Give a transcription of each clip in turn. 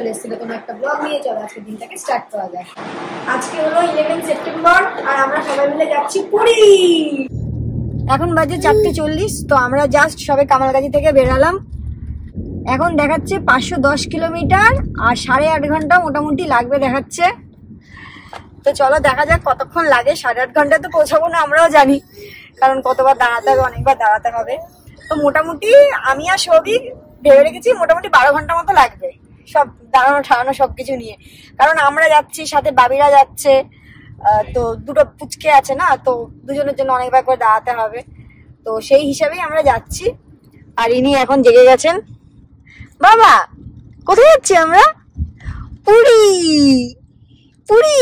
চলে এসেছিল কোনো একটা ব্লগ নিয়ে। চলো আজকে দিনটাকে স্টার্ট করা যায়। আজকে হলো 11 সেপ্টেম্বর আর আমরা সবাই মিলে যাচ্ছি পুরী। এখন বাজে 4:40। তো আমরা জাস্ট সবে কামালগাছি থেকে বেরালাম। এখন দেখাচ্ছে 510 কিলোমিটার আর 8.5 ঘন্টা মোটামুটি লাগবে দেখাচ্ছে। তো চলো দেখা যাক কতক্ষণ লাগে। 8.5 ঘন্টা তো পৌঁছাবো না আমরাও জানি, কারণ কতবার দাঁড়াতে হবে, অনেকবার দাঁড়াতে হবে। তো মোটামুটি আমি আর সৌভিক ভেবে রেখেছি মোটামুটি 12 ঘন্টা মতো লাগবে, সব দাঁড়ানো ঠাড়ানো সবকিছু নিয়ে। কারণ আমরা যাচ্ছি, সাথে বাবিরা যাচ্ছে, তো দুটো পুচকে আছে না, তো দুজনের জন্য অনেকবার করে দাঁড়াতে হবে। তো সেই হিসাবেই আমরা যাচ্ছি। আর ইনি এখন জেগে গেছেন। বাবা কোথায় যাচ্ছি আমরা? পুরী। পুরী।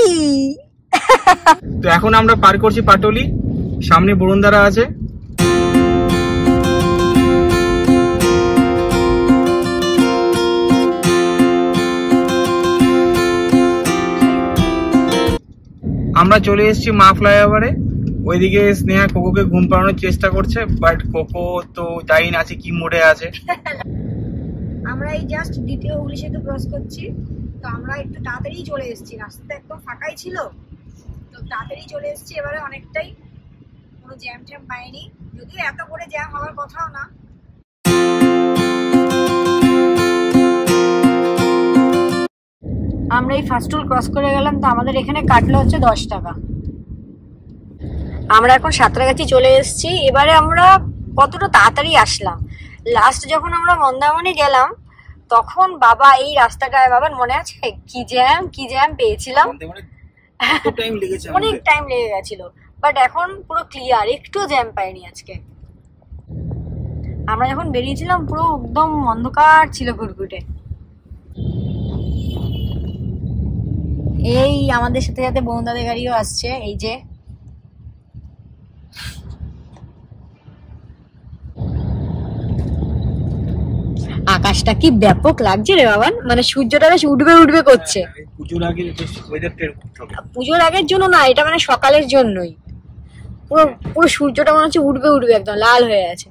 তো এখন আমরা পার করছি পাটুলি, সামনে বরুণধারা আছে। আমরা চলে এসেছি মা ফ্লাইওভারে। ওইদিকে স্নেহা কোকোকে ঘুম পাড়ানোর চেষ্টা করছে, বাট কোকো তো জানি না আছে কি মোডে আছে। আমরা এই জাস্ট দ্বিতীয় হুগলি সেতু ক্রস করছি। তো আমরা একটু তাড়াতাড়ি চলে এসেছি, রাস্তা একদম ফাঁকাই ছিল, তো তাড়াতাড়ি চলে এসেছি। এবারে অনেকটাই, কোনো জ্যাম ট্যাম পাইনি, যদিও এত করে জ্যাম হওয়ার কথাও না। আমরা এই ফার্স্ট টোল ক্রস করে গেলাম। তো আমাদের এখানে কাটলো হচ্ছে 10 টাকা। আমরা এখন সাঁতরাগাছি চলে এসেছি। এবারে আমরা কতটা তাড়াতাড়ি আসলাম। লাস্ট যখন আমরা মন্দারমণি গেলাম তখন বাবা এই রাস্তাটায়, বাবার মনে আছে কি জ্যাম পেয়েছিলাম, অনেক টাইম লেগে গেছিল। বাট এখন পুরো ক্লিয়ার, একটু জ্যাম পাইনি আজকে। আমরা যখন বেরিয়েছিলাম পুরো একদম অন্ধকার ছিল ঘুরঘুটে। এই আমাদের সাথে সাথে বন্ধুদের গাড়িও আসছে। এই যে আকাশটা কি ব্যাপক লাগছে রে বাবা, মানে সূর্যটা বেশ উঠবে উঠবে করছে। পুজোর আগের জন্য না, এটা মানে সকালের জন্যই পুরো পুরো সূর্যটা মনে হচ্ছে উঠবে উঠবে, একদম লাল হয়ে আছে।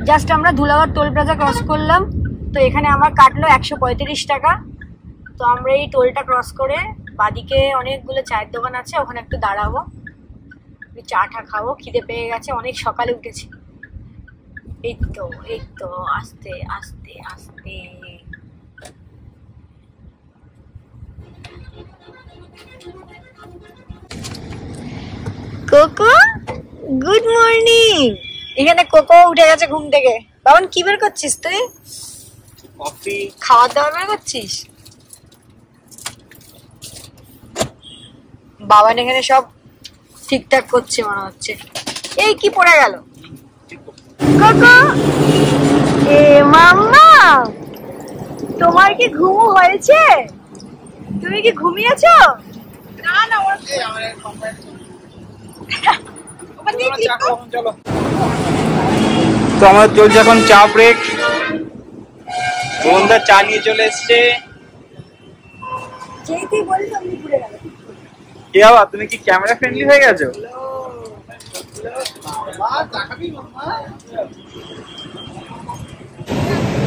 জাস্ট আমরা ধুলাগড় টোল প্লাজা ক্রস করলাম। তো এখানে আমার কাটলো 135 টাকা। তো আমরা এই টোলটা ক্রস করে বাদিকে অনেকগুলো চায়ের দোকান আছে, ওখানে একটু দাঁড়াবো, চা টা খাবো, খিদে পেয়ে গেছে, অনেক সকালে উঠেছি। এই তো আস্তে আস্তে আস্তে। Cocoa good morning. এখানে কোকো উঠে গেছে ঘুম থেকে। বাবন কি বের করছিস তুই? কফি। খাওয়া দাওয়া বের করছিস? বাবান এখানে সব ঠিকঠাক করছে মনে হচ্ছে। এই কি পড়ে গেল? কোকো এ মাম্মা, তোমার কি ঘুম হয়েছে? তুমি কি ঘুমিয়েছো? না না, তো আমাদের চলছে এখন চা ব্রেক। বন্ধুরা চা নিয়ে চলে এসছে। কি বাবা, তুমি কি ক্যামেরা ফ্রেন্ডলি হয়ে গেছো?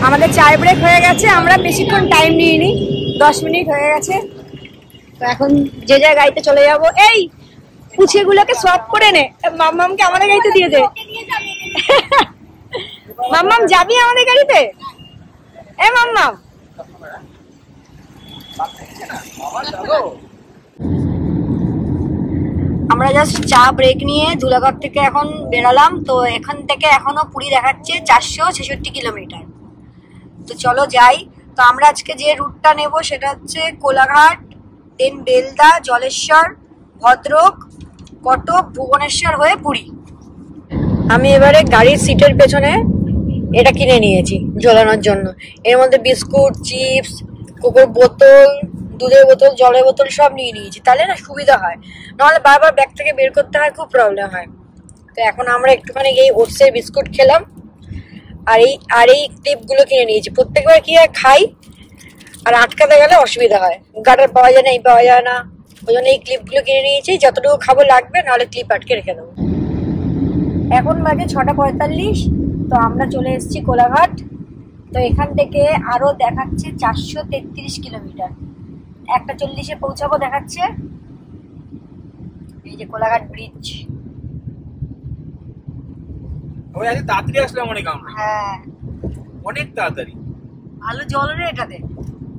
আমাদের চায় ব্রেক হয়ে গেছে। আমরা বেশিক্ষণ টাইম নিইনি, 10 মিনিট হয়ে গেছে। তো এখন যে যা গাড়িতে চলে যাবো। এই পুছিগুলোকে সব করে নে, মাম্মামকে আমাদের গাড়িতে দিয়ে দে। মাম্মাম যাবি আমাদের গাড়িতে? এ মাম্মাম, আমরা জাস্ট চা ব্রেক নিয়ে ধুলাগড় থেকে এখন বেরালাম। তো এখান থেকে এখনো পুরী দেখাচ্ছে 466 কিলোমিটার। তো চলো যাই। তো আমরা আজকে যে রুটটা নেব সেটা হচ্ছে কোলাঘাট, দেন বেলদা, জলেশ্বর, ভদ্রক, কটক, ভুবনেশ্বর হয়ে পুরী। আমি এবারে গাড়ির সিটের পেছনে এটা কিনে নিয়েছি ঝোলানোর জন্য। এর মধ্যে বিস্কুট, চিপস, কোকোর বোতল, দুধের বোতল, জলের বোতল সব নিয়ে নিয়েছি, তাহলে না সুবিধা হয়, নাহলে বারবার ব্যাগ থেকে বের করতে হয়, খুব প্রবলেম হয়। তো এখন আমরা একটুখানি এই ওটসের বিস্কুট খেলাম আর এই ক্লিপগুলো কিনে নিয়েছি। প্রত্যেকবার কি হয় খাই আর আটকাতে গেলে অসুবিধা হয়, গাটার পাওয়া যায় না, এই পাওয়া যায় না, ওই জন্য এই ক্লিপগুলো কিনে নিয়েছি। যতটুকু খাবো লাগবে, নাহলে ক্লিপ আটকে রেখে দেবো। এখন বাজে 6:45। তো আমরা চলে এসেছি কোলাঘাট। তো এখান থেকে আরো দেখাচ্ছে 433 কিলোমিটার, 1:40-এ পৌঁছাবো দেখাচ্ছে। এই যে কোলাঘাট ব্রিজ। ওই আজ তাড়াতাড়ি আসলাম অনেক আমরা। হ্যাঁ অনেক তাড়াতাড়ি। ভালো জল রে এটাতে।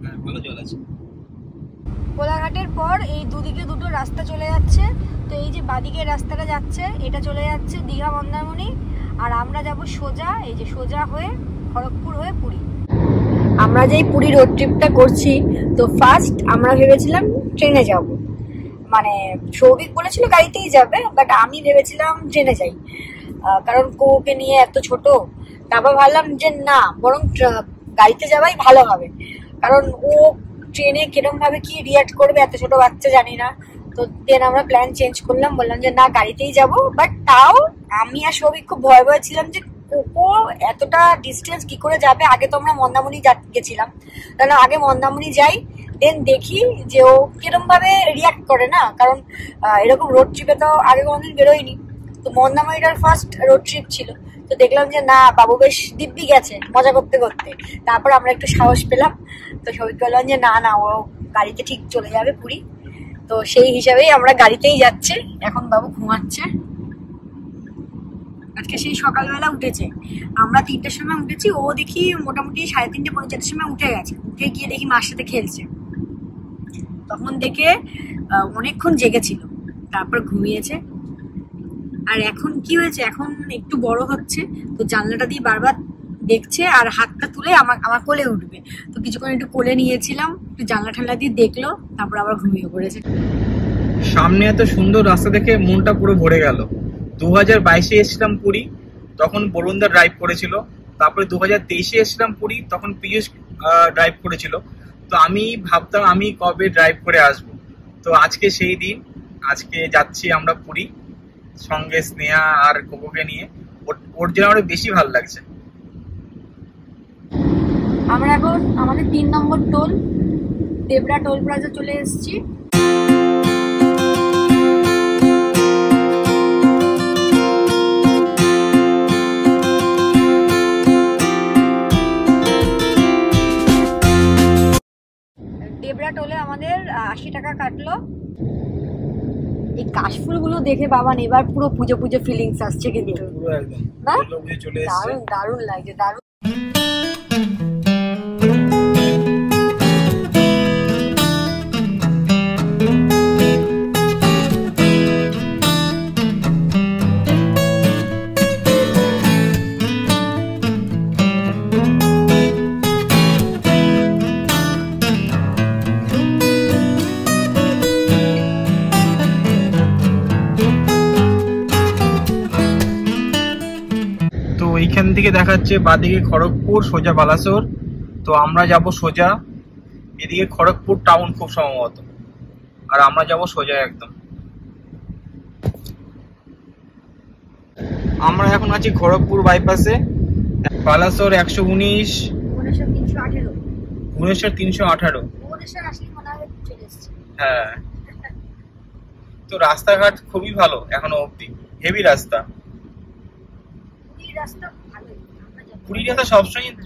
হ্যাঁ ভালো জল আছে। কোলাঘাটের পর এই দুদিকে দুটো রাস্তা চলে যাচ্ছে। তো এই যে বাদিকের রাস্তাটা যাচ্ছে এটা চলে যাচ্ছে দীঘা মন্দারমণি, আর আমরা যাব সোজা, এই যে সোজা হয়ে খড়গপুর হয়ে পুরী। আমরা যেই পুরী রোড ট্রিপটা করছি, তো ফার্স্ট আমরা ভেবেছিলাম ট্রেনে যাব, মানে সৌভিক বলেছিল গাড়িতেই যাবে, বাট আমি ভেবেছিলাম ট্রেনে যাই, কারণ কোকে নিয়ে এত ছোট। তারপর ভাবলাম যে না, বরং গাড়িতে যাওয়াই ভালো হবে, কারণ ও ট্রেনে কিরম ভাবে কি রিয়াক্ট করবে এত ছোট বাচ্চা জানি না। তো দেন আমরা প্ল্যান চেঞ্জ করলাম, বললাম যে না গাড়িতেই যাব। বাট তাও আমি আর সৌভিক খুব ভয় ভয় ছিলাম যে কোকো এতটা ডিস্টেন্স কি করে যাবে। আগে তো আমরা মন্দারমণি গেছিলাম, কারণ আগে মন্দারমণি যাই, দেন দেখি যে ও কিরম ভাবে রিয়াক্ট করে না, কারণ এরকম রোড ট্রিপে তো আগে কোনোদিন বেরোয়নি। তো মন্দারমণিটার ফার্স্ট রোড ট্রিপ ছিল। তো দেখলাম যে না বাবু বেশ দিব্যি গেছে মজা করতে করতে। তারপর আমরা একটু সাহস পেলাম, তো সবাই বললাম যে না না ও গাড়িতে ঠিক চলে যাবে পুরী। তো সেই হিসাবেই আমরা গাড়িতেই যাচ্ছি। এখন বাবু ঘুমাচ্ছে, আজকে সেই সকালবেলা উঠেছে। আমরা 3টার সময় উঠেছি, ও দেখি মোটামুটি 3:30 পৌনে 4টার সময় উঠে গেছে। উঠে গিয়ে দেখি মার সাথে খেলছে, তখন দেখে অনেকক্ষণ জেগেছিল, তারপর ঘুমিয়েছে। আর এখন কি হয়েছে, এখন একটু বড় হচ্ছে, তো জানলাটা দিয়ে বারবার দেখছে আর হাতটা তুলে আমার কোলে উঠবে। তো কিছুক্ষণ একটু কোলে নিয়েছিলাম, একটু জানলা ঠান্ডা দিয়ে দেখলো, তারপর আবার ঘুমিয়ে পড়েছে। সামনে এত সুন্দর রাস্তা দেখে মনটা পুরো ভরে গেল। 2022-এ এসেছিলাম পুরী, তখন বরুণদা ড্রাইভ করেছিল। তারপরে 2023-এ এসেছিলাম পুরী, তখন পীযূষ ড্রাইভ করেছিল। তো আমি ভাবতাম আমি কবে ড্রাইভ করে আসব। তো আজকে সেই দিন, আজকে যাচ্ছি আমরা পুরী, সঙ্গে স্নেহা আর কোকোকে নিয়ে। ওর জন্য আরো বেশি ভালো লাগছে। আমরা এখন আমাদের 3 নম্বর টোল দেবরা টোল প্লাজা চলে এসেছি। দেবরা টোলে আমাদের 80 টাকা কাটলো। এই কাশফুলগুলো দেখে বাবা এবার পুরো পুজো পুজো ফিলিংস আসছে, কিন্তু না দারুণ দারুণ লাগছে, দারুণ। এইখান থেকে দেখাচ্ছে বাদিকে খড়গপুর, সোজা বালাসোর। তো আমরা যাব সোজা, এদিকে খড়গপুর টাউন খুব সম্ভবত, আর আমরা যাব সোজা একদম। আমরা এখন আছি খড়গপুর বাইপাসে। বালাসোর 119, ভুবনেশ্বর 318। হ্যাঁ, তো রাস্তাঘাট খুবই ভালো এখনো অব্দি, হেভি রাস্তা। পুরী রাস্তা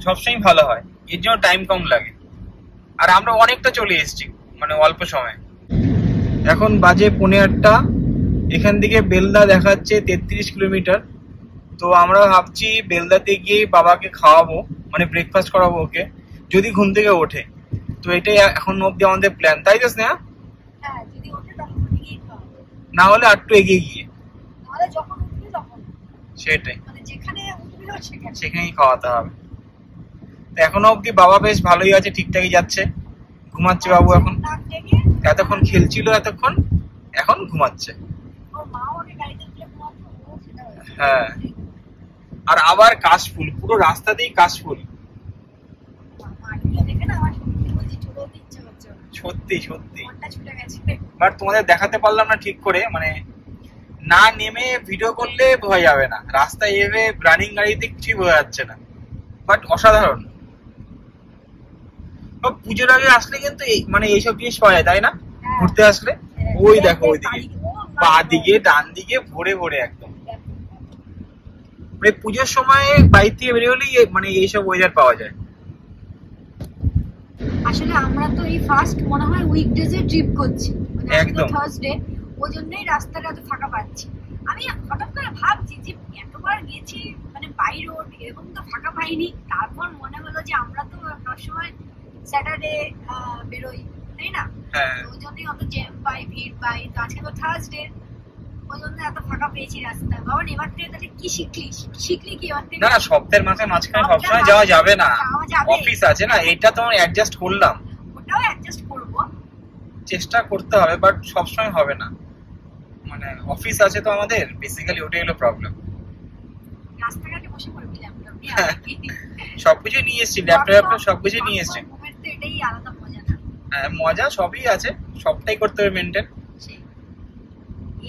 সবসময় ভালো হয়, এর জন্য টাইম কম লাগে। আর আমরা অনেকটা চলে এসেছি, মানে অল্প সময়। এখন বাজে 8:15। এখান থেকে বেলদা দেখাচ্ছে 33 কিলোমিটার। তো আমরা ভাবছি বেলদাতে গিয়ে বাবাকে খাওয়াবো, মানে ব্রেকফাস্ট করাবো ওকে, যদি ঘুম থেকে ওঠে। তো এটাই এখন অব্দি আমাদের প্ল্যান, তাই তো স্নেহা? না হলে আর একটু এগিয়ে গিয়ে, সেটাই সেখানেই খাওয়াতে হবে। এখনো অব্দি বাবা বেশ ভালোই আছে, ঠিকঠাকই যাচ্ছে। ঘুমাচ্ছে বাবু এখন, এতক্ষণ খেলছিল, এখন ঘুমাচ্ছে। হ্যাঁ, আর আবার কাশফুল, পুরো রাস্তাতেই কাশফুল। সত্যি সত্যি, বাট তোমাদের দেখাতে পারলাম না ঠিক করে, মানে না নেমে ভিডিও করলে বোঝা যাবে না। রাস্তায় এভাবে রানিং গাড়িতে কিছুই বোঝা যাচ্ছে না, বাট অসাধারণ। পুজোর আগে আসলে কিন্তু মানে এইসব জিনিস পাওয়া যায়, তাই না? ঘুরতে আসলে ওই দেখো, ওইদিকে বা দিকে ডান দিকে ভরে ভরে একদম মানে পুজোর সময় বাইরে থেকে বেরোলেই মানে এইসব ওয়েদার পাওয়া যায়। আসলে আমরা তো এই ফার্স্ট মনে হয় উইকডেজে ট্রিপ করছি, মানে একদম থার্সডে, ওই জন্যই রাস্তাটা এত ফাঁকা পাচ্ছি। আমি হঠাৎ করে ভাবছি যে এতবার গেছি মানে বাই রোড এরকম তো ফাঁকা পাইনি, তারপর মনে হলো যে আমরা তো সবসময় স্যাটারডে বেরোই, তাই না? ওই জন্যই অত জ্যাম পাই, ভিড় পাই। তো আজকে তো থার্সডে, ওই জন্য এত ফাঁকা পেয়েছি রাস্তা। বাবা এবার থেকে তাহলে কি শিখলি কি এবার থেকে? না সপ্তাহের মাঝখানে সবসময় যাওয়া যাবে না, অফিস আছে না, এটা তো অ্যাডজাস্ট করলাম, ওটাও অ্যাডজাস্ট করবো, চেষ্টা করতে হবে, বাট সবসময় হবে না, মানে অফিস আছে তো আমাদের, বেসিক্যালি ওটাই হলো প্রবলেম। রাস্তাঘাটে বসে পড়বি ল্যাপটপ নিয়ে, সবকিছু নিয়ে এসেছি, ল্যাপটপ সবকিছু নিয়ে এসেছি। এটাই আলাদা মজা না? হ্যাঁ মজা সবই আছে, সবটাই করতে হবে মেনটেন।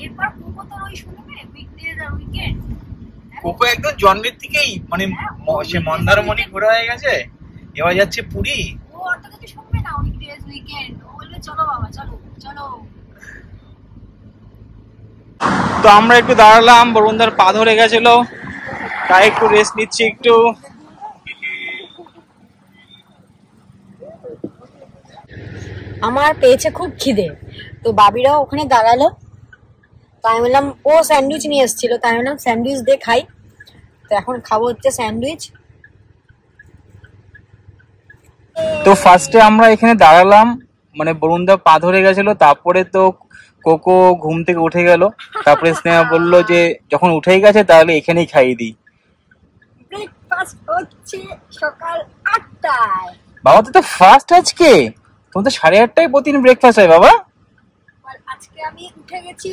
এরপর কোকো তো ওই শুনবে উইকডেজ আর উইকেন্ড। কোকো একদম জন্মের থেকেই মানে সে মন্দারমণি ঘোরা হয়ে গেছে, এবার যাচ্ছে পুরী। ও অত কিছু শুনবে না, উইকডেজ উইকেন্ড, ও বলবে চলো বাবা চলো চলো। তো আমরা একটু দাঁড়ালাম, বরুণদার পা ধরে গেছিল, তাই একটু রেস্ট নিচ্ছি একটু। আমার পেয়েছে খুব খিদে, তো বাবিরাও ওখানে দাঁড়ালো, তাই বললাম, ও স্যান্ডউইচ নিয়ে এসেছিল, তাই বললাম স্যান্ডউইচ দিয়ে খাই। তো এখন খাবো হচ্ছে স্যান্ডউইচ। তো ফার্স্টে আমরা এখানে দাঁড়ালাম, মানে বরুণদা পা ধরে গেছিল, তারপরে তো কোকো ঘুম থেকে উঠে গেল, তারপরে স্নেহা বললো যে যখন উঠেই গেছে তাহলে এখানেই খাইয়ে দিই। ব্রেকফাস্ট হচ্ছে সকাল 8টায়। বাবা তো ফার্স্ট আজকে, তোমার তো 8:30টায় প্রতিদিন ব্রেকফাস্ট হয় বাবা। আজকে আমি উঠে গেছি,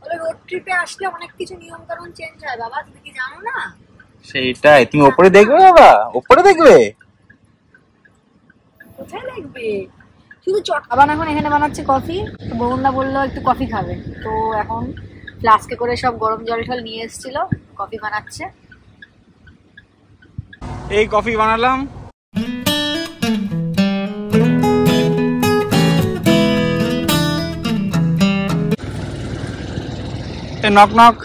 বলে রোড ট্রিপে আসলে অনেক কিছু নিয়ম কানুন চেঞ্জ হয় বাবা, তুমি কি জানো না? সেইটাই, তুমি ওপরে দেখবে বাবা, ওপরে দেখবে, কোথায় দেখবে, শুধু চট। আবার এখন এখানে বানাচ্ছে কফি, তো বরুণদা বললো একটু কফি খাবে, তো এখন ফ্লাস্কে করে সব গরম জল টল নিয়ে এসেছিল, কফি বানাচ্ছে। এই কফি বানালাম। নক নক,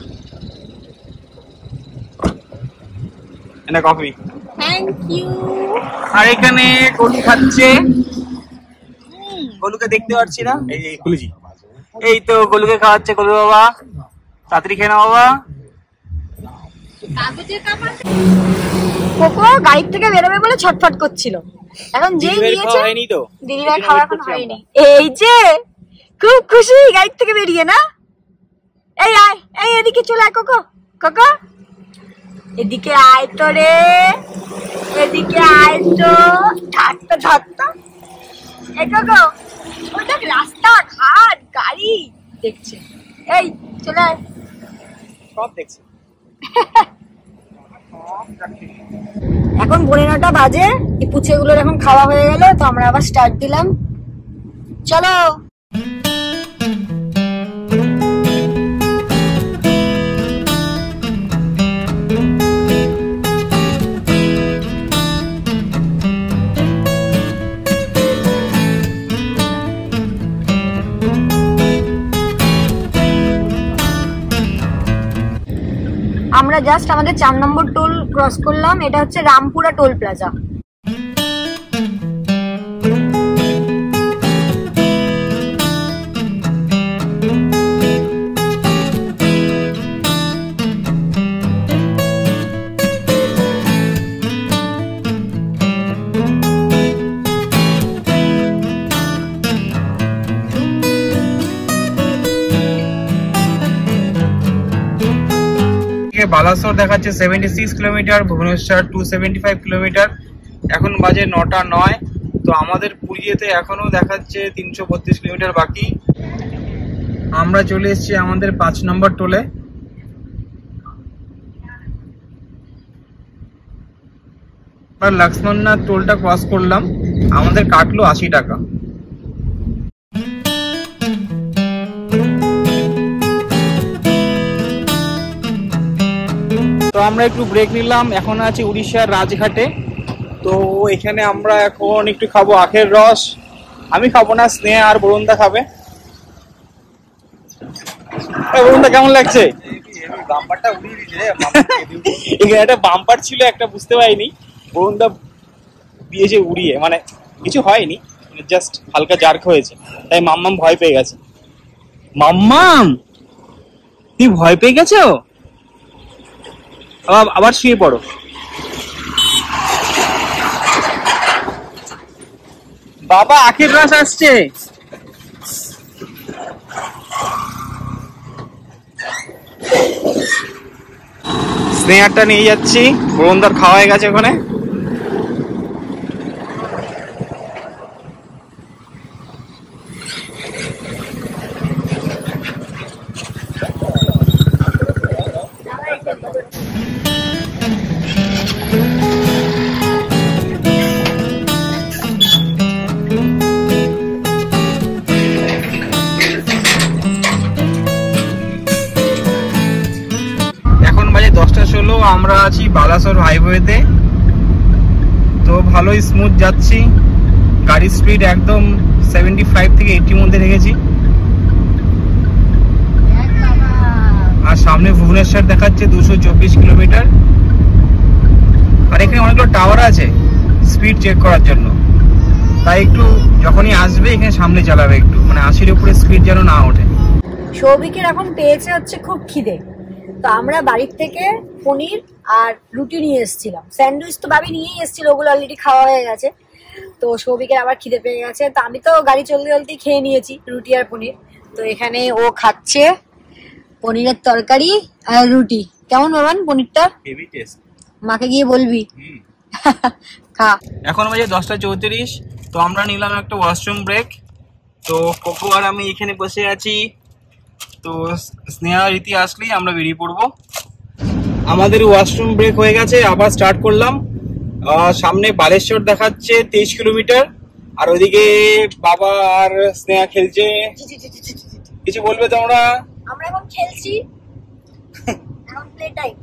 এটা কফি। Thank you. আর এখানে গোলু খাচ্ছে, গোলুকে দেখতে পাচ্ছি না, এই যে খুলেছি, এই তো গোলুকে খাওয়াচ্ছে। গোলু বাবা তাড়াতাড়ি খেয়ে নাও বাবা। কোকো গাড়ির থেকে বেরোবে বলে ছটফট করছিল, এখন যেই নিয়েছে, দিদিভাই খাওয়া এখন হয়নি। এই যে খুব খুশি গাড়ির থেকে বেরিয়ে, না? এই আয়, এই এদিকে চলে আয় কোকো, কোকো এদিকে আয় তো রে, এদিকে আয় তো, থাকতো থাকতো। এই কোকো, ওই দেখ রাস্তা ঘাট গাড়ি দেখছে, এই চলে আয়। সব দেখছি। এখন 9:30 বাজে, এই পুচেগুলোর এখন খাওয়া হয়ে গেল, তো আমরা আবার স্টার্ট দিলাম, চলো। আমরা জাস্ট আমাদের 4 নম্বর টোল ক্রস করলাম, এটা হচ্ছে রামপুরা টোল প্লাজা। বালাসোর দেখাচ্ছে 76 কিলোমিটার, ভুবনেশ্বর 275 কিলোমিটার। এখন বাজে 9:09। তো আমাদের পুরী যেতে এখনো দেখাচ্ছে 332 কিলোমিটার বাকি। আমরা চলে এসেছি আমাদের 5 নম্বর টোলে। লক্ষ্মণনাথ টোলটা ক্রস করলাম, আমাদের কাটলো 80 টাকা। তো আমরা একটু ব্রেক নিলাম, এখন আছি উড়িষ্যার রাজঘাটে। তো এখানে আমরা এখন একটু খাবো আখের রস, আমি খাবো না, স্নেহা আর বরুণদা খাবে। বরুণদা কেমন লাগছে? বাম্পারটা উড়িয়ে দিয়েছে রে। এখানে একটা বাম্পার ছিল, একটা বুঝতে পারিনি, বরুণদা দিয়েছে উড়িয়ে, মানে কিছু হয়নি, জাস্ট হালকা জার্ক হয়েছে, তাই মাম্মাম ভয় পেয়ে গেছে। মাম্মাম তুমি ভয় পেয়ে গেছো? আবার শুয়ে পড়ো। বাবা আখের রস আসছে। স্নেহারটা নিয়ে যাচ্ছি, বরুণদার খাওয়া হয়ে গেছে ওখানে। এখন বাজে 10:16, আমরা আছি বালাসোর হাইওয়েতে। তো ভালোই স্মুথ যাচ্ছি, গাড়ির স্পিড একদম 75 থেকে 80 মধ্যে রেখেছি। আর সামনে ভুবনেশ্বর দেখাচ্ছে 224 কিলোমিটার। আর এখানে অনেকগুলো টাওয়ার আছে স্পিড চেক করার জন্য, তাই একটু যখনই আসবে এখানে সামনে চালাবে, একটু মানে 80-এর উপরে স্পিড যেন না ওঠে। সৌভিকের এখন পেয়েছে হচ্ছে খুব খিদে, তো আমরা বাড়ির থেকে পনির আর রুটি নিয়ে এসেছিলাম। স্যান্ডউইচ তো ভাবি নিয়েই এসেছিল, ওগুলো অলরেডি খাওয়া হয়ে গেছে। তো সৌভিকের আবার খিদে পেয়ে গেছে, তো আমি তো গাড়ি চলতে চলতেই খেয়ে নিয়েছি রুটি আর পনির। তো এখানে ও খাচ্ছে পনিরের তরকারি আর রুটি। কেমন বাবান পনিরটা? Heavy taste. মাকে গিয়ে বলবি। খা। এখন বাজে 10:34, তো আমরা নিলাম একটা ওয়াশরুম ব্রেক। তো কোকো আর আমি এখানে বসে আছি, তো স্নেহা রীতি আসলেই আমরা বেরিয়ে পড়বো। আমাদের ওয়াশরুম ব্রেক হয়ে গেছে, আবার স্টার্ট করলাম। সামনে বালেশ্বর দেখাচ্ছে 23 কিলোমিটার, আর ওইদিকে বাবা আর স্নেহা খেলছে। কিছু বলবে তোমরা? আমরা এখন খেলছি, এখন প্লে টাইম।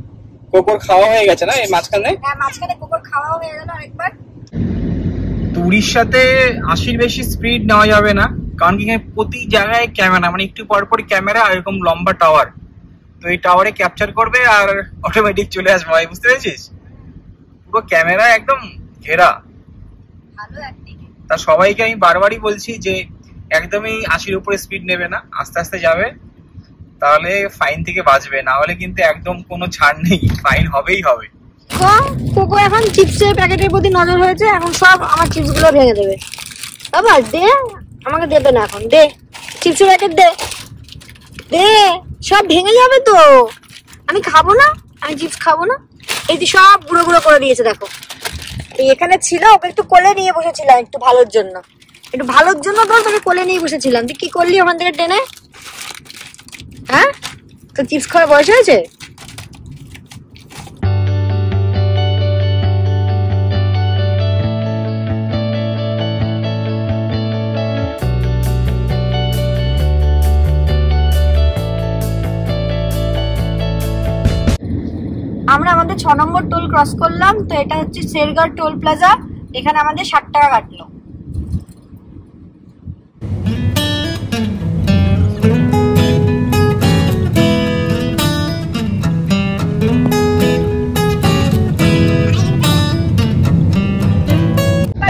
কোকোর খাওয়া হয়ে গেছে না এই মাঝখানে? হ্যাঁ, মাঝখানে কোকোর খাওয়া হয়ে গেল আরেকবার। তো উড়িষ্যাতে 80-র বেশি স্পিড নেওয়া যাবে না, কারণ কি এখানে প্রতি জায়গায় ক্যামেরা, মানে একটু পরপর ক্যামেরা, এরকম লম্বা টাওয়ার। তো এই টাওয়ারে ক্যাপচার করবে আর অটোমেটিক চলে আসবে, ভাই বুঝতে পেরেছিস? পুরো ক্যামেরা একদম ঘেরা। ভালো অ্যাক্টিং। তা সবাইকে আমি বারবারই বলছি যে একদমই 80-র উপরে স্পিড নেবে না, আস্তে আস্তে যাবে, তাহলে ফাইন থেকে বাঁচবে, না হলে কিন্তু একদম কোনো ছাড় নেই, ফাইন হবেই হবে। কোকো এখন চিপসের প্যাকেটের প্রতি নজর হয়েছে, এখন সব আমার চিপস গুলো ভেঙে দেবে। বাবা দে, আমাকে দেবে না এখন, দে চিপসের প্যাকেট দে, দে, সব ভেঙে যাবে তো। আমি খাবো না, আমি চিপস খাবো না। এই যে সব গুঁড়ো গুঁড়ো করে দিয়েছে, দেখো। এখানে ছিল, ওকে একটু কোলে নিয়ে বসেছিলাম একটু ভালোর জন্য, তো তোকে কোলে নিয়ে বসেছিলাম। তুই কি করলি ওখান থেকে টেনে? হ্যাঁ, তো চিপস খাওয়ার বয়স হয়েছে? আমরা আমাদের 6 নম্বর টোল ক্রস করলাম। তো এটা হচ্ছে শেরগড় টোল প্লাজা, এখানে আমাদের 60 টাকা কাটলো।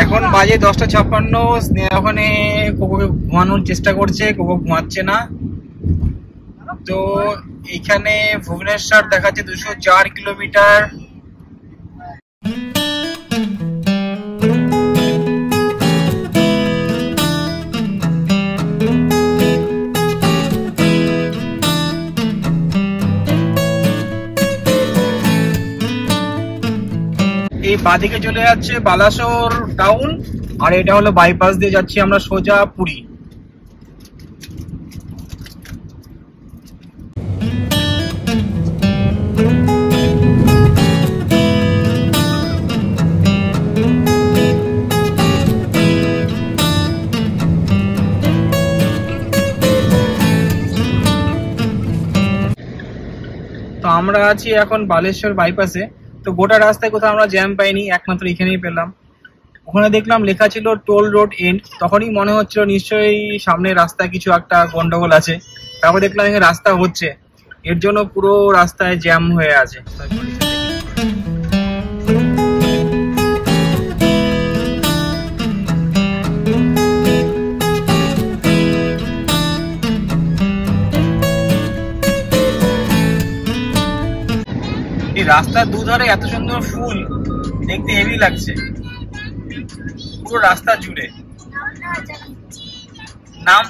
এখন বাজে 10:56, স্নেহা ওখানে কোকোকে ঘুমানোর চেষ্টা করছে, কোকো ঘুমাচ্ছে না। তো এখানে ভুবনেশ্বর দেখাচ্ছে 204 কিলোমিটার। এই বাদিকে চলে যাচ্ছে বালাসোর টাউন, আর এটা হলো বাইপাস দিয়ে যাচ্ছি আমরা সোজা পুরী। তো আমরা আছি এখন বালেশ্বর বাইপাসে। তো গোটা রাস্তায় কোথাও আমরা জ্যাম পাইনি, একমাত্র এখানেই পেলাম। ওখানে দেখলাম লেখা ছিল টোল রোড এন্ড, তখনই মনে হচ্ছিল নিশ্চয়ই সামনে রাস্তা কিছু একটা গন্ডগোল আছে। তারপর দেখলাম এখানে রাস্তা হচ্ছে, এর জন্য পুরো রাস্তায় জ্যাম হয়ে আছে। এই রাস্তার দুধারে এত সুন্দর ফুল, দেখতে হেভি লাগছে পুরো রাস্তা জুড়ে। নাম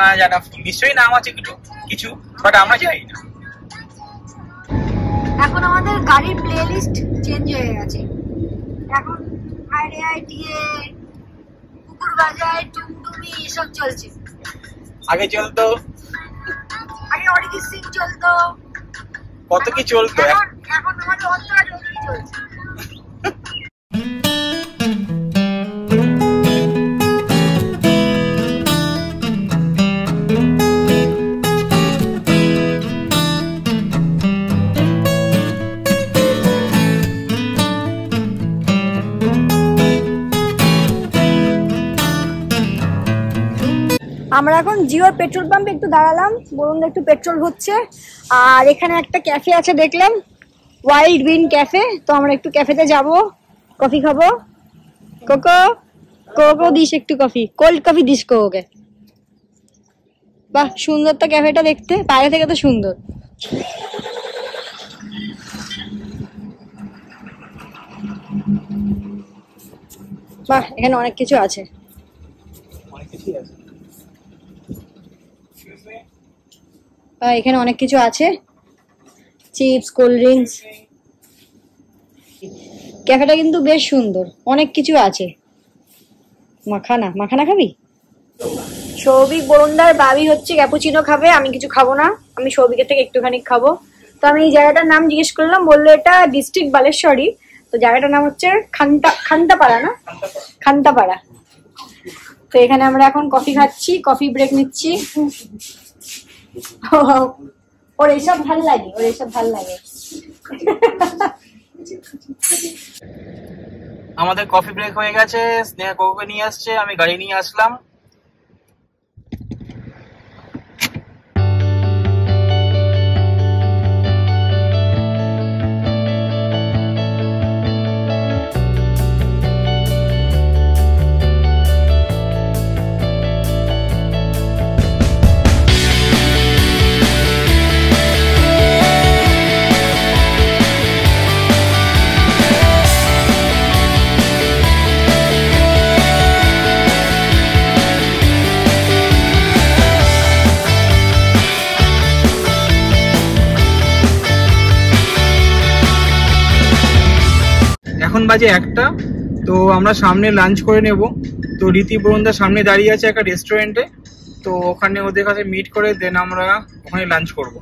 না জানা ফুল, নিশ্চয়ই নাম আছে কিছু কিছু, বাট আমরা জানি না। এখন আমাদের গাড়ির প্লেলিস্ট চেঞ্জ হয়ে গেছে। এখন হাইরে আইটিএ, কুকুর বাজার, টুমটুমি এসব চলছে। আগে চলতো, আগে অরিজিৎ সিং চলতো, কত কি চলতো। এখন আমাদের অন্তরা চৌধুরী চলছে। আমরা এখন জিওর পেট্রোল পাম্পে একটু দাঁড়ালাম, বরুণ একটু পেট্রোল হচ্ছে। আর এখানে একটা ক্যাফে আছে দেখলাম, ওয়াইল্ড গ্রিন ক্যাফে। তো আমরা একটু ক্যাফেতে যাব, কফি খাবো। কোকো দিস একটু কফি, কোল্ড কফি দিস কোকে। বাহ, সুন্দর তো ক্যাফেটা দেখতে, বাইরে থেকে তো সুন্দর। বাহ, এখানে অনেক কিছু আছে। এখানে অনেক কিছু আছে, চিপস, কোল্ড ড্রিঙ্কস। ক্যাফেটা কিন্তু বেশ সুন্দর, অনেক কিছু আছে। মাখানা খাবি? সৌভিক বরুণদার বাবি হচ্ছে ক্যাপুচিনো খাবে, আমি কিছু খাবো না, আমি সৌভিকের থেকে একটুখানি খাবো। তো আমি এই জায়গাটার নাম জিজ্ঞেস করলাম, বললো এটা ডিস্ট্রিক্ট বালেশ্বরী। তো জায়গাটার নাম হচ্ছে খান্তাপাড়া না, খান্তাপাড়া। তো এখানে আমরা এখন কফি খাচ্ছি, কফি ব্রেক নিচ্ছি। ওর এসব ভাল লাগে, আমাদের কফি ব্রেক হয়ে গেছে, স্নেহা কোকোকে নিয়ে আসছে, আমি গাড়ি নিয়ে আসলাম। এখন বাজে 1টা, তো আমরা সামনে লাঞ্চ করে নেব। তো রীতি বরুণদার সামনে দাঁড়িয়ে আছে একটা রেস্টুরেন্টে, তো ওখানে ওদের কাছে মিট করে দেন আমরা ওখানে লাঞ্চ করব।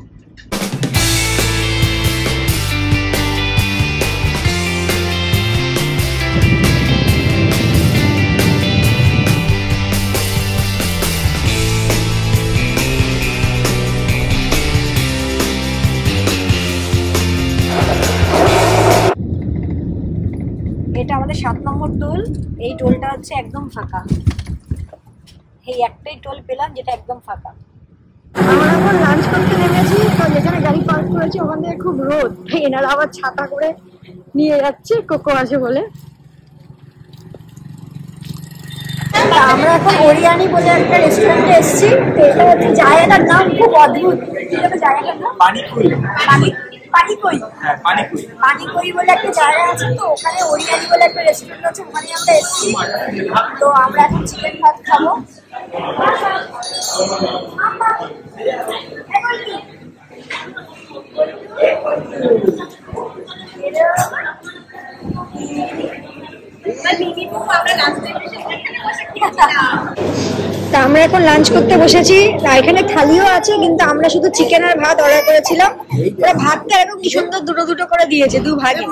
এটা আমাদের 7 নম্বর টোল। এই টোলটা হচ্ছে একদম ফাঁকা, এই একটাই টোল পেলাম যেটা একদম ফাঁকা। আমরা এখন লাঞ্চ করতে নেমেছি, তো যেখানে গাড়ি পার্ক করেছি ওখান থেকে খুব রোদ, এনারা আবার ছাতা করে নিয়ে যাচ্ছে কোকো আছে বলে। আমরা এখন হরিয়ানি বলে একটা রেস্টুরেন্টে এসেছি। তো এটা হচ্ছে জায়গাটার নাম খুব অদ্ভুত, জায়গাটার নাম পানিকই বলে একটা জায়গা আছে। তো ওখানে হরিয়ানি বলে একটা রেস্টুরেন্ট আছে, ওখানে আমরা এসেছি। তো আমরা এখন চিকেন ভাত খাবো। তা আমরা এখন লাঞ্চ করতে বসেছি। এখানে থালিও আছে, কিন্তু আমরা শুধু চিকেন আর ভাত অর্ডার করেছিলাম। ওরা ভাতটা এরকম কি সুন্দর দুটো করে দিয়েছে, 2 ভাগে।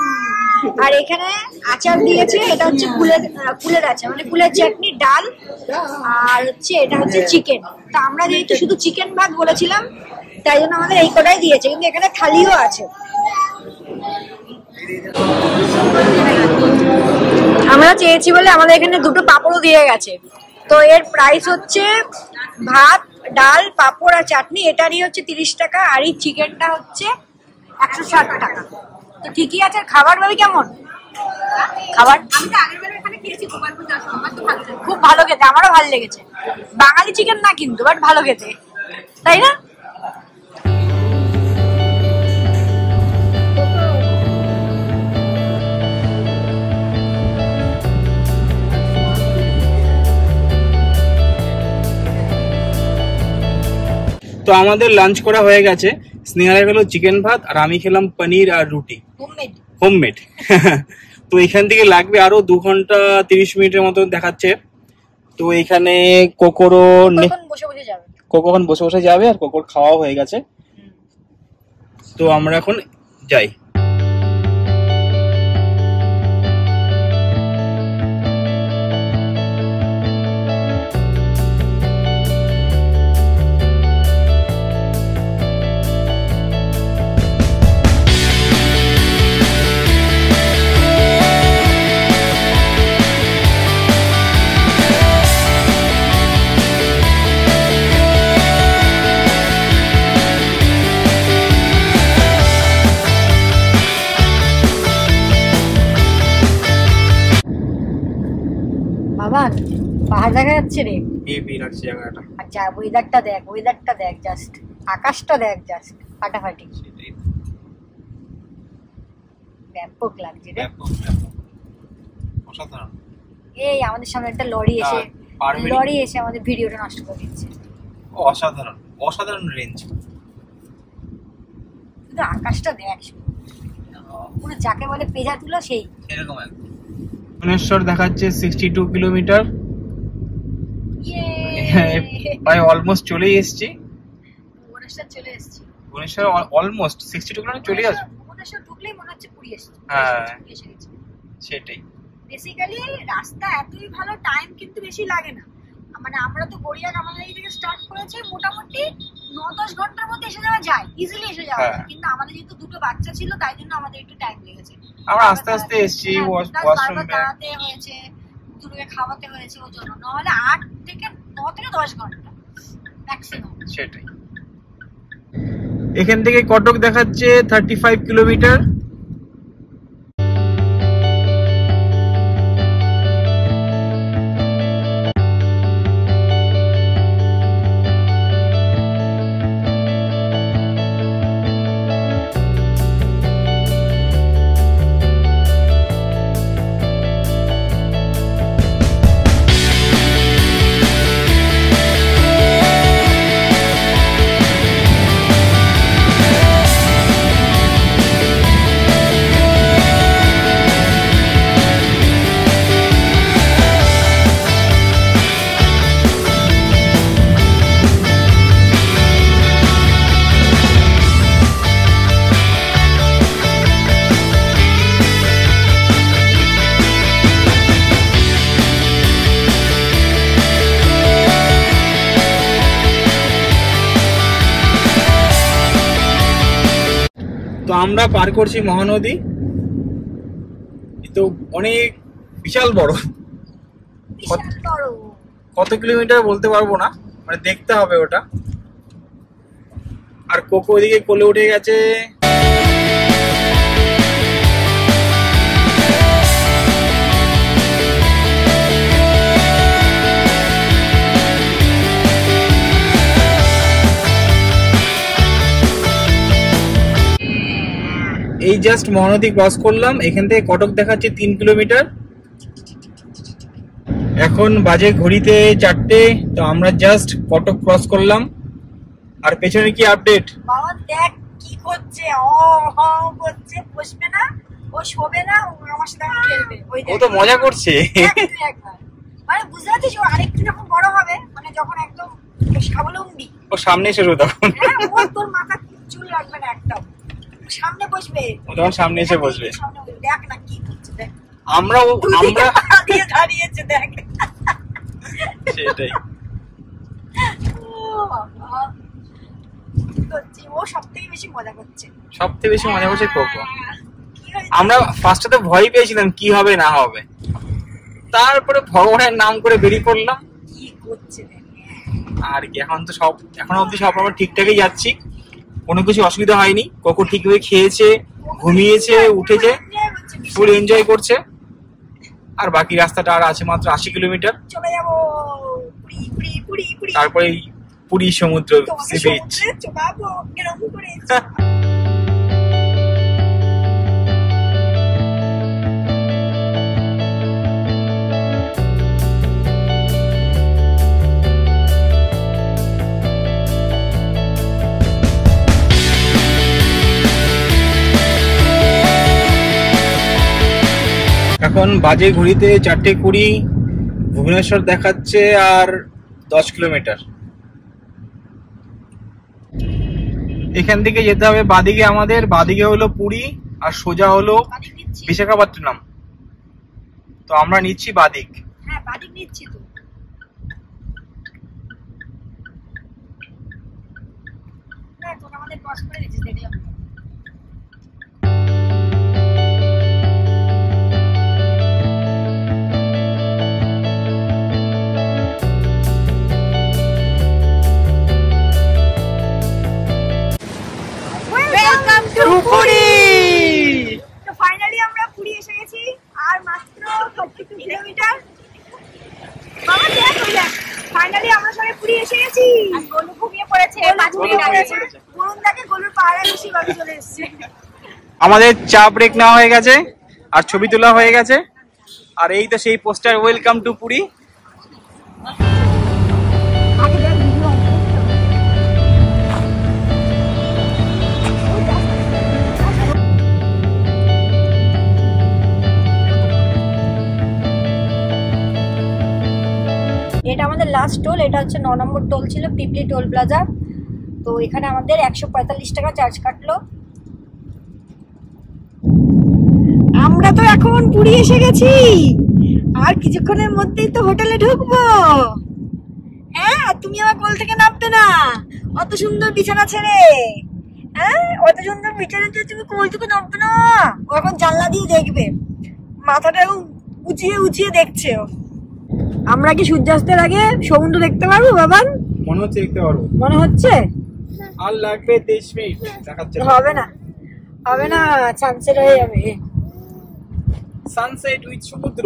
আর এখানে আচার দিয়েছে, এটা হচ্ছে কুলের আচার, মানে কুলের চাটনি, ডাল, আর হচ্ছে এটা হচ্ছে চিকেন। তা আমরা যেহেতু শুধু চিকেন ভাত বলেছিলাম, তাই জন্য আমাদের এই কটাই দিয়েছে, কিন্তু এখানে থালিও আছে। আমরা চেয়েছি বলে আমাদের এখানে 2টো পাঁপড়ও দিয়ে গেছে। তো এর প্রাইস হচ্ছে ভাত ডাল, পাঁপড় আর চাটনি, এটারই হচ্ছে 30 টাকা, আর এই চিকেনটা হচ্ছে 160 টাকা। তো ঠিকই আছে। খাবার ভাবি কেমন? খাবার আমি তো আগের বার এখানে খেয়েছি, খুব ভালো খেতে, আমারও ভালো লেগেছে। বাঙালি চিকেন না কিন্তু, বাট ভালো খেতে, তাই না? তো আমাদের লাঞ্চ করা হয়ে গেছে। স্নেহার গেল চিকেন ভাত, আর আমি খেলাম পনির আর রুটি, হোমমেড। তো এখান থেকে লাগবে আরো 2 ঘন্টা 30 মিনিটের মতো দেখাচ্ছে। তো এখানে কোকোরও কোকোখন বসে বসে যাবে, আর কোকোর খাওয়া হয়ে গেছে। তো আমরা এখন যাই। পাহাড় দেখা যাচ্ছে রে, হেভি লাগছে জায়গাটা। আচ্ছা ওয়েদারটা দেখ, জাস্ট আকাশটা দেখ, জাস্ট ফাটাফাটি, ব্যাপক লাগছে রে, অসাধারণ। এই আমাদের সামনে একটা লরি এসে আমাদের ভিডিওটা নষ্ট করে দিচ্ছে। অসাধারণ রেঞ্জ। শুধু আকাশটা দেখ, পুরো যাকে বলে পেজা তুলো সেই এরকম। ভুবনেশ্বর দেখাচ্ছে 62 কিলোমিটার, প্রায় অলমোস্ট চলেই এসেছি। ভুবনেশ্বর অলমোস্ট 62 কিলোমিটার চলে আসবে। ভুবনেশ্বর ঢুকলেই মনে হচ্ছে পুরী এসেছি। হ্যাঁ সেটাই। বেসিক্যালি রাস্তা এতই ভালো, টাইম কিন্তু বেশি লাগে না। মানে আমরা তো গড়িয়া কামালবাড়ি থেকে স্টার্ট করেছি, মোটামুটি 9-10 ঘন্টার মধ্যে এসে যাওয়া যায়, ইজিলি এসে যাওয়া যায়। কিন্তু আমাদের যেহেতু 2টো বাচ্চা ছিল, তাই জন্য আমাদের একটু টাইম লেগেছে। আমরা আস্তে আস্তে এসেছি, ওয়াশরুম দাঁড়াতে হয়েছে, দুটোকে খাওয়াতে হয়েছে, ওর জন্য নাহলে 9 থেকে 10 ঘন্টা ম্যাক্সিমাম। সেটাই। এখান থেকে কটক দেখাচ্ছে 35 কিলোমিটার। তো আমরা পার করছি মহানদী। তো অনেক বিশাল বড়, কত কিলোমিটার বলতে পারবো না, মানে দেখতে হবে ওটা। আর কোকো ওইদিকে কোলে উঠে গেছে। এই জাস্ট মহানদী ক্রস করলাম, এখান থেকে কটক দেখাচ্ছে 3 কিলোমিটার। এখন বাজে ঘড়িতে 4টে। তো আমরা জাস্ট কটক ক্রস করলাম। আর পেছনে কি আপডেট? বাবা দেখ কি করছে, করছে, বসবে না, ও শোবে না, ও আমার সাথে খেলবে। ও তো মজা করছে। মানে বুঝতে পারছিস, ও আরেকটু যখন বড় হবে, মানে যখন একদম স্বাবলম্বী, ও সামনে এসে শোবে তখন। ও তোর মাথা চুল রাখবে না একদম, সামনে বসবে, তখন সামনে এসে বসবে। দেখ না কি করছে, দেখ আমরা দাঁড়িয়েছে, দেখ সেটাই। ও সবথেকে বেশি মজা করছে, কোকো। আমরা ফার্স্টে তো ভয় পেয়েছিলাম কি হবে না হবে, তারপরে ভগবানের নাম করে বেরিয়ে পড়লাম। কি করছে আর কি এখন অব্দি সব আমরা ঠিকঠাকই যাচ্ছি, কোনো কিছু অসুবিধা হয়নি। কোকো ঠিকভাবে খেয়েছে, ঘুমিয়েছে, উঠেছে, ফুল এনজয় করছে। আর বাকি রাস্তাটা আর আছে মাত্র 80 কিলোমিটার, চলে যাবো তারপরে পুরী সমুদ্র সি বিচ। এখন বাজে ঘড়িতে 4:20, ভুবনেশ্বর দেখাচ্ছে আর 10 কিলোমিটার। এখান থেকে যেতে হবে বাদিকে, আমাদের বাদিকে হলো পুরী আর সোজা হলো বিশাখাপত্তনম। তো আমরা নিচ্ছি বাদিক। হ্যাঁ বাদিক নিচ্ছি তো। হ্যাঁ তোরা আমাদের ক্রস করে দিচ্ছিস, দেখলাম। ফাইনালি আমরা পুরী এসে গেছি, আর মাত্র 32 কিলোমিটার। বাবা দেখ ওই দেখ, ফাইনালি আমরা সবাই পুরী এসে গেছি। আর গোলু ঘুমিয়ে পড়েছে, 5 মিনিট আগে বরুণ দাকে গোলুর পাহাড়ে বেশি বাকি চলে এসেছে। আমাদের চা ব্রেক নেওয়া হয়ে গেছে আর ছবি তোলা হয়ে গেছে। আর এই তো সেই পোস্টার, ওয়েলকাম টু পুরী। এটা আমাদের লাস্ট টোল, এটা হচ্ছে 9 নম্বর টোল ছিল, পিপলি টোল প্লাজা। তো এখানে আমাদের 145 টাকা চার্জ কাটলো। আমরা তো এখন পুরী এসে গেছি, আর কিছুক্ষণের মধ্যেই তো হোটেলে ঢুকবো। হ্যাঁ তুমি আমার কোল থেকে নামবে না, অত সুন্দর বিছানা ছেড়ে। হ্যাঁ অত সুন্দর বিছানা ছেড়ে তুমি কোল থেকে নামবে না। ও এখন জানলা দিয়ে দেখবে, মাথাটা উঁচিয়ে উঁচিয়ে দেখছে। আমরা কি সূর্যাস্তের আগে সমুদ্র দেখতে পারবো বাবান? মনে হচ্ছে দেখতে পারবো, মনে হচ্ছে। আর লাগবে 23 মিনিট দেখাচ্ছে। হবে না, হবে না, সানসেট হয়ে যাবে। সানসেট উইথ সমুদ্র।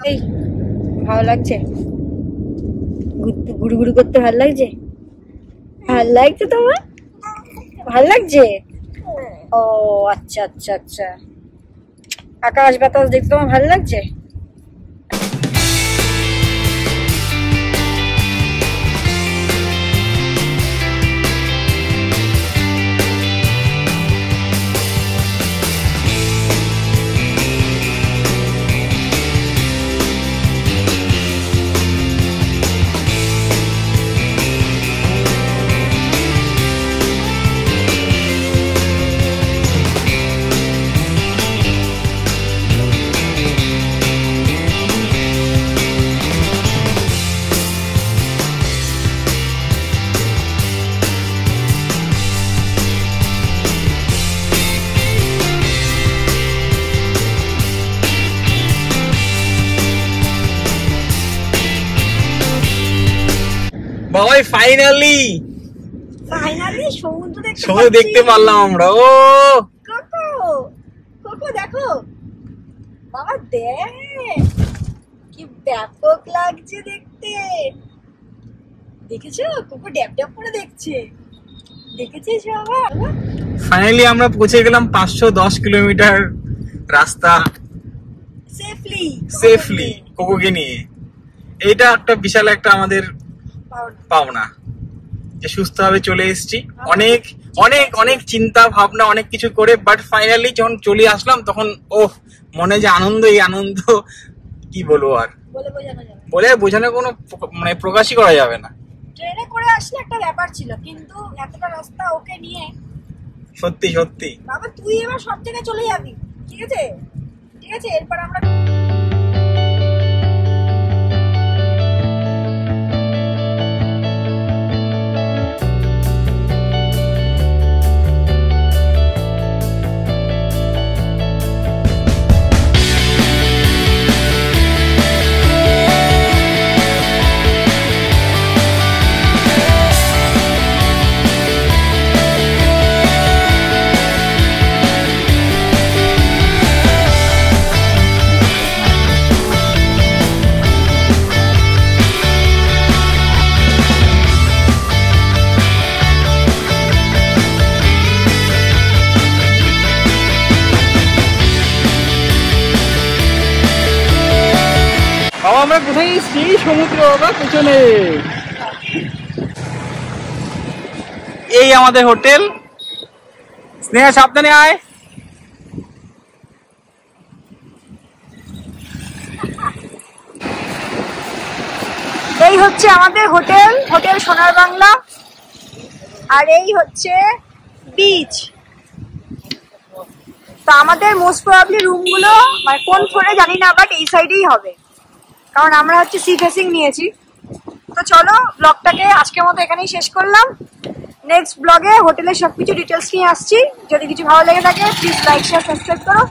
এই ভালো লাগছে, ঘুরু ঘুরু করতে ভালো লাগছে? ভালো লাগছে তোমার? ভালো লাগছে? ও আচ্ছা আচ্ছা আচ্ছা, আকাশ বাতাস দেখতে তোমার ভালো লাগছে? বাবাই ফাইনালি সমুদ্র দেখতে পারলাম আমরা। ও কোকো, কোকো দেখো বাবা, দেখ কি ব্যাপক লাগছে দেখতে। দেখেছো কোকো ড্যাব ড্যাব করে দেখছে, দেখেছিস বাবা? ফাইনালি আমরা পৌঁছে গেলাম 510 কিলোমিটার রাস্তা সেফলি কোকোকে নিয়ে। এটা একটা বিশাল একটা আমাদের পাওনা যে সুস্থভাবে চলে এসেছি। অনেক অনেক অনেক চিন্তা ভাবনা অনেক কিছু করে, বাট ফাইনালি যখন চলে আসলাম তখন ওহ মনে যে আনন্দ, এই আনন্দ কি বলবো আর, বলে বোঝানো কোনো মানে প্রকাশই করা যাবে না। ট্রেনে করে আসলে একটা ব্যাপার ছিল, কিন্তু এতটা রাস্তা ওকে নিয়ে সত্যি সত্যি বাবা তুই এবার সব জায়গায় চলে যাবি, ঠিক আছে? ঠিক আছে, এরপর আমরা আমরা কোথায় এসেছি? সমুদ্র বাবা পিছনে। এই আমাদের হোটেল। স্নেহা সাবধানে আয়। এই হচ্ছে আমাদের হোটেল, হোটেল সোনার বাংলা। আর এই হচ্ছে বিচ। তো আমাদের মোস্ট প্রবাবলি রুমগুলো মানে কোন ফ্লোরে জানি না, বাট এই সাইডেই হবে, কারণ আমরা হচ্ছে সি ফেসিং নিয়েছি। তো চলো ব্লগটাকে আজকের মতো এখানেই শেষ করলাম। নেক্সট ব্লগে হোটেলের সবকিছু ডিটেলস নিয়ে আসছি। যদি কিছু ভালো লেগে থাকে প্লিজ লাইক শেয়ার সাবস্ক্রাইব করো।